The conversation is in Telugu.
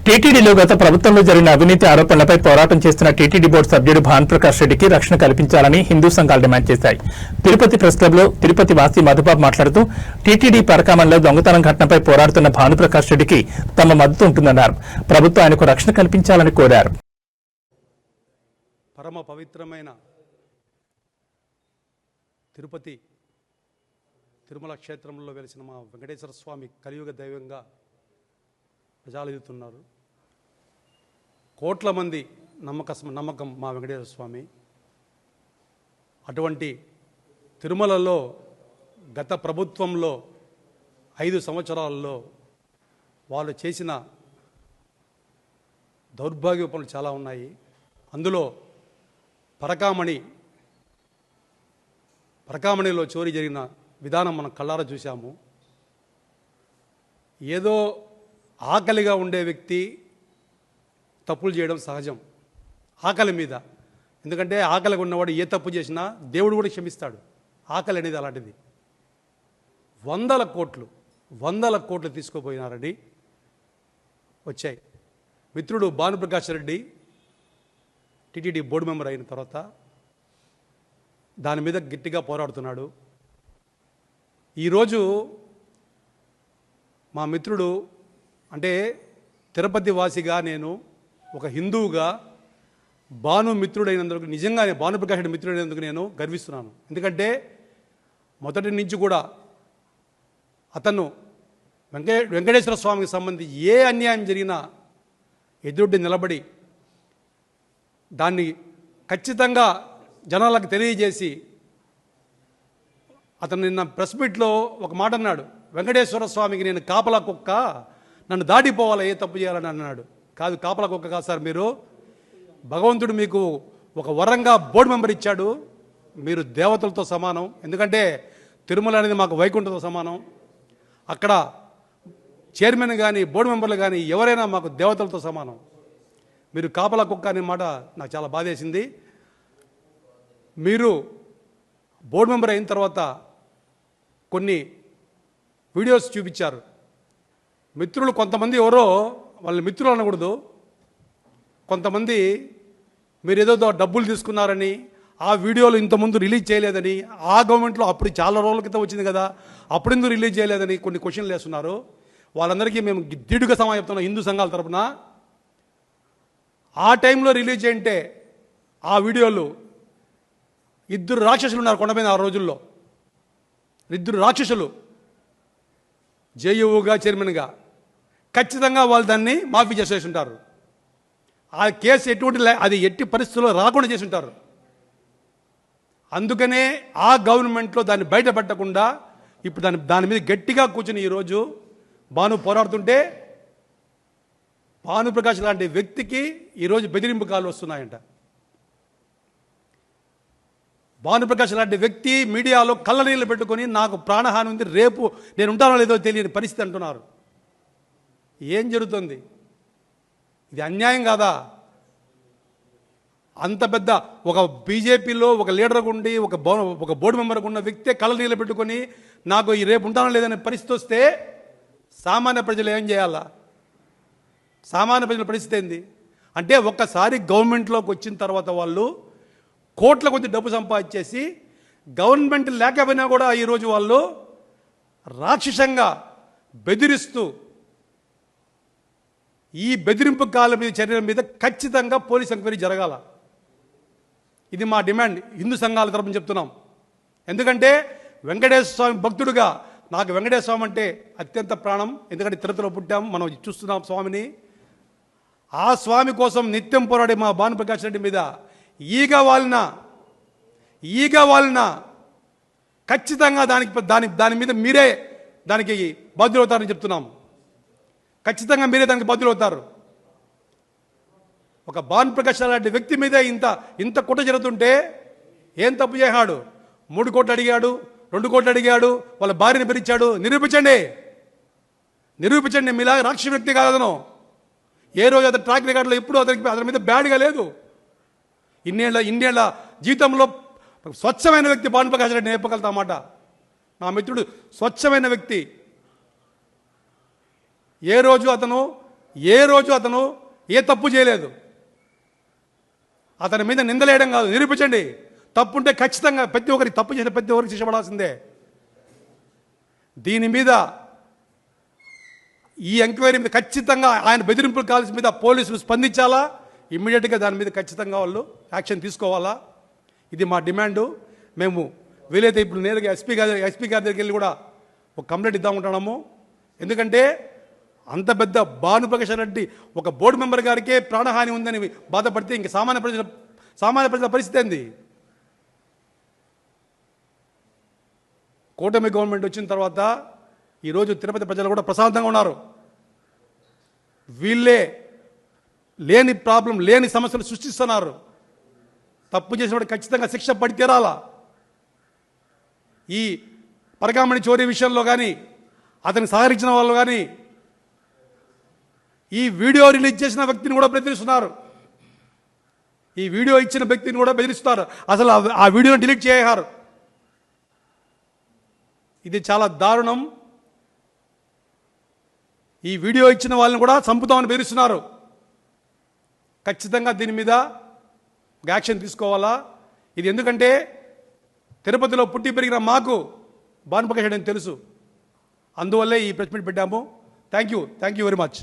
టీటీడీలో గత ప్రభుత్వంలో జరిగిన అవినీతి ఆరోపణలపై పోరాటం చేస్తున్న టీటీడీ బోర్డు సభ్యుడు భానుప్రకాష్ రెడ్డికి రక్షణ కల్పించాలని హిందూ సంఘాలు డిమాండ్ చేశాయి. తిరుపతి ప్రెస్ క్లబ్లో తిరుపతి వాసి మధుబాబు మాట్లాడుతూ టీటీడీ పరకామంలో దొంగతనం ఘటనపై పోరాడుతున్న భానుప్రకాష్ రెడ్డికి తమ మద్దతు ఉంటుందన్నారు. ప్రభుత్వం ఆయనకు రక్షణ కల్పించాలని కోరారు. పరమ పవిత్రమైన తిరుమల క్షేత్రంలో వెలిసిన మా వెంకటేశ్వర స్వామి కలియుగ దైవంగా ప్రజలు ఎదుగుతున్నారు. కోట్ల మంది నమ్మకం మా వెంకటేశ్వర స్వామి. అటువంటి తిరుమలలో గత ప్రభుత్వంలో 5 సంవత్సరాల్లో వాళ్ళు చేసిన దౌర్భాగ్య పనులు చాలా ఉన్నాయి. అందులో పరకామణిలో చోరీ జరిగిన విధానం మనం కళ్ళారా చూశాము. ఏదో ఆకలిగా ఉండే వ్యక్తి తప్పులు చేయడం సహజం, ఆకలి మీద. ఎందుకంటే ఆకలిగా ఉన్నవాడు ఏ తప్పు చేసినా దేవుడు కూడా క్షమిస్తాడు. ఆకలి అనేది అలాంటిది. వందల కోట్లు తీసుకుపోయినారని వచ్చాయి. మిత్రుడు Bhanuprakash Reddy TTD board member అయిన తర్వాత దాని మీద గట్టిగా పోరాడుతున్నాడు. ఈరోజు మా మిత్రుడు, అంటే తిరుపతి వాసిగా, నేను ఒక హిందువుగా మిత్రుడైనందుకు, నిజంగానే భానుప్రకాష్ రెడ్డి మిత్రుడైనందుకు నేను గర్విస్తున్నాను. ఎందుకంటే మొదటి నుంచి కూడా అతను వెంకటేశ్వర స్వామికి సంబంధించి ఏ అన్యాయం జరిగినా ఎదురుడ్డి నిలబడి దాన్ని ఖచ్చితంగా జనాలకు తెలియజేసి, అతను నిన్న ప్రెస్ మీట్లో ఒక మాట అన్నాడు, వెంకటేశ్వర స్వామికి నేను కాపలా కుక్క, నన్ను దాటిపోవాలా ఏ తప్పు చేయాలని అన్నాడు. కాదు, కాపలా కుక్క కాదు సార్, మీరు భగవంతుడు మీకు ఒక వరంగా బోర్డు మెంబర్ ఇచ్చాడు. మీరు దేవతలతో సమానం. ఎందుకంటే తిరుమల అనేది మాకు వైకుంఠంతో సమానం. అక్కడ చైర్మన్ కానీ బోర్డు మెంబర్లు కానీ ఎవరైనా మాకు దేవతలతో సమానం. మీరు కాపలా కుక్క అనే మాట నాకు చాలా బాధేసింది. మీరు బోర్డు మెంబర్ అయిన తర్వాత కొన్ని వీడియోస్ చూపించారు. మిత్రులు కొంతమంది, ఎవరో వాళ్ళ మిత్రులు అనకూడదు, కొంతమంది మీరు ఏదో డబ్బులు తీసుకున్నారని, ఆ వీడియోలు ఇంతకుముందు రిలీజ్ చేయలేదని, ఆ గవర్నమెంట్లో అప్పుడు చాలా రోజుల క్రితం వచ్చింది కదా, అప్పుడెందుకు రిలీజ్ చేయలేదని కొన్ని క్వశ్చన్లు వేస్తున్నారు. వాళ్ళందరికీ మేము దిడుగా సమాధానం చెప్తున్నాం హిందూ సంఘాల తరపున. ఆ టైంలో రిలీజ్ చేయంటే ఆ వీడియోలు 2 రాక్షసులు ఉన్నారు కొండపైన. ఆ రోజుల్లో 2 రాక్షసులు జేయూగా చైర్మన్గా, ఖచ్చితంగా వాళ్ళు దాన్ని మాఫీ చేసేసి ఉంటారు. ఆ కేసు అది ఎట్టి పరిస్థితుల్లో రాకుండా చేసి ఉంటారు. అందుకనే ఆ గవర్నమెంట్లో దాన్ని బయటపెట్టకుండా ఇప్పుడు దాని మీద గట్టిగా కూర్చుని ఈరోజు పోరాడుతుంటే, భానుప్రకాష్ లాంటి వ్యక్తికి ఈరోజు బెదిరింపు కాలు వస్తున్నాయంట. భానుప్రకాష్ లాంటి వ్యక్తి మీడియాలో కళ్ళ నీళ్ళు పెట్టుకొని నాకు ప్రాణహాని ఉంది, రేపు నేను ఉంటానో లేదో తెలియని పరిస్థితి అంటున్నారు. ఏం జరుగుతుంది? ఇది అన్యాయం కాదా? అంత పెద్ద ఒక బీజేపీలో ఒక లీడర్గా ఉండి ఒక బోర్డు మెంబర్గా ఉన్న వ్యక్తే కళ్ళ నీళ్ళు పెట్టుకొని నాకు ఈ రేపు ఉంటానో లేదనే పరిస్థితి వస్తే సామాన్య ప్రజలు ఏం చేయాలా? సామాన్య ప్రజల పరిస్థితి ఏంది? అంటే ఒక్కసారి గవర్నమెంట్లోకి వచ్చిన తర్వాత వాళ్ళు కోట్ల కొద్ది డబ్బు సంపాదించేసి, గవర్నమెంట్ లేకపోయినా కూడా ఈరోజు వాళ్ళు రాక్షసంగా బెదిరిస్తూ, ఈ బెదిరింపు కాలం మీద చర్యల మీద ఖచ్చితంగా పోలీస్ ఎంక్వైరీ జరగాల. ఇది మా డిమాండ్, హిందూ సంఘాల తరపున చెప్తున్నాం. ఎందుకంటే వెంకటేశ్వర స్వామి భక్తుడుగా నాకు వెంకటేశ్వర స్వామి అంటే అత్యంత ప్రాణం. ఎందుకంటే తిరుపతిలో పుట్టాం, మనం చూస్తున్నాం స్వామిని. ఆ స్వామి కోసం నిత్యం పోరాడే మా భానుప్రకాష్ రెడ్డి మీద ఈగ వాలిన ఖచ్చితంగా దాని మీద మీరే దానికి బాధ్యులవుతారని చెప్తున్నాం. ఖచ్చితంగా మీరే దానికి బాధ్యులవుతారు. ఒక భానుప్రకాష్ లాంటి వ్యక్తి మీద ఇంత కుట్ర జరుగుతుంటే ఏం తప్పు చేశాడు? 3 కోట్లు అడిగాడు, 2 కోట్లు అడిగాడు, వాళ్ళ భార్యని బెదిరించాడు. నిరూపించండి. మీలాగా రాక్షస వ్యక్తి కాదు అతను. ఏ రోజు అతను ట్రాక్ రికార్డులో ఎప్పుడు అతని మీద బ్యాడ్గా లేదు. ఇన్నేళ్ల జీవితంలో స్వచ్ఛమైన వ్యక్తి భానుప్రకాష్ రెడ్డి నేర్పగలుగుతామాట. నా మిత్రుడు స్వచ్ఛమైన వ్యక్తి. ఏ రోజు అతను ఏ రోజు అతను ఏ తప్పు చేయలేదు. అతని మీద నిందలేయడం కాదు, నిరూపించండి. తప్పు ఉంటే ఖచ్చితంగా ప్రతి ఒక్కరికి, తప్పు చేసిన ప్రతి ఒక్కరికి శిక్ష పడాల్సిందే. దీని మీద ఈ ఎంక్వైరీ మీద ఖచ్చితంగా ఆయన బెదిరింపుల కాల్స్ మీద పోలీసులు స్పందించాలా, ఇమ్మీడియట్గా దాని మీద ఖచ్చితంగా వాళ్ళు యాక్షన్ తీసుకోవాలా. ఇది మా డిమాండు. మేము వీలైతే ఇప్పుడు నేరుగా ఎస్పీ గారి దగ్గరికి వెళ్ళి కూడా ఒక కంప్లైంట్ ఇద్దామంటున్నాము. ఎందుకంటే అంత పెద్ద భానుప్రకాష్ రెడ్డి ఒక బోర్డు మెంబర్ గారికే ప్రాణహాని ఉందని బాధపడితే ఇంక సామాన్య ప్రజల పరిస్థితి ఏంది? కూటమి గవర్నమెంట్ వచ్చిన తర్వాత ఈరోజు తిరుపతి ప్రజలు కూడా ప్రశాంతంగా ఉన్నారు. వీళ్ళే లేని ప్రాబ్లం, లేని సమస్యలు సృష్టిస్తున్నారు. తప్పు చేసినప్పుడు ఖచ్చితంగా శిక్ష పడి తీరాలా. ఈ పరకామణి చోరీ విషయంలో కానీ, అతనికి సహకరించిన వాళ్ళు కానీ, ఈ వీడియో రిలీజ్ చేసిన వ్యక్తిని కూడా బెదిరిస్తున్నారు. ఈ వీడియో ఇచ్చిన వ్యక్తిని కూడా బెదిరిస్తున్నారు. అసలు ఆ వీడియోని డిలీట్ చేయారు. ఇది చాలా దారుణం. ఈ వీడియో ఇచ్చిన వాళ్ళని కూడా చంపుతామని బెదిరిస్తున్నారు. ఖచ్చితంగా దీని మీద యాక్షన్ తీసుకోవాలా. ఇది ఎందుకంటే తిరుపతిలో పుట్టి పెరిగిన మాకు భానుప్రకాష్ రెడ్డి అని తెలుసు. అందువల్లే ఈ ప్రెస్ మీట్ పెట్టాము. Thank you very much.